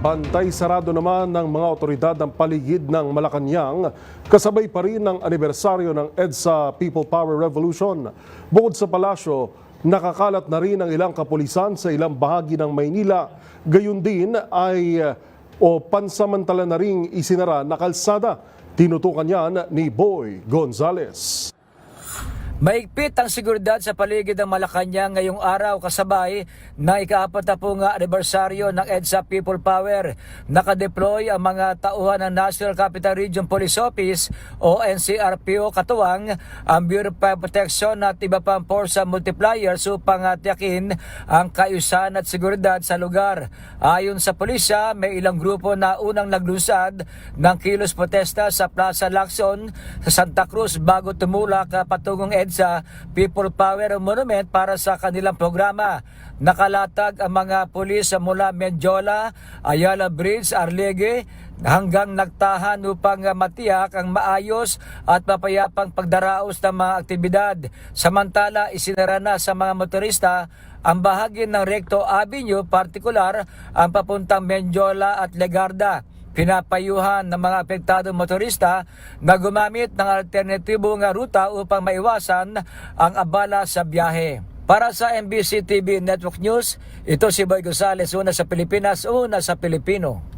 Bantay sarado naman ng mga otoridad ang paligid ng Malacanang kasabay pa rin ng anibersaryo ng EDSA People Power Revolution. Bukod sa palasyo, nakakalat na rin ang ilang kapulisan sa ilang bahagi ng Maynila. Gayun din ay pansamantala na ring isinara na kalsada. Tinutukan yan ni Boy Gonzales. Maigpit ang seguridad sa paligid ng Malacanang ngayong araw kasabay ng ika-40 anibersaryo ng EDSA People Power. Nakadeploy ang mga tauhan ng National Capital Region Police Office o NCRPO katuwang ang Bureau of Fire Protection at iba pang force multipliers upang tiyakin ang kaayusan at seguridad sa lugar. Ayon sa pulisya, may ilang grupo na unang naglunsad ng kilos protesta sa Plaza Lacson sa Santa Cruz bago tumulak patungong EDSA People Power Monument para sa kanilang programa. Nakalatag ang mga pulis mula Mendiola, Ayala Bridge, Arlegue hanggang Nagtahan upang matiyak ang maayos at mapayapang pagdaraos ng mga aktibidad. Samantala, isinara na sa mga motorista ang bahagi ng Recto Avenue, partikular ang papuntang Mendiola at Legarda. Pinapayuhan ng mga apektadong motorista na gumamit ng alternatibong ruta upang maiwasan ang abala sa biyahe. Para sa MBC TV Network News, ito si Boy Gonzales, una sa Pilipinas, una sa Pilipino.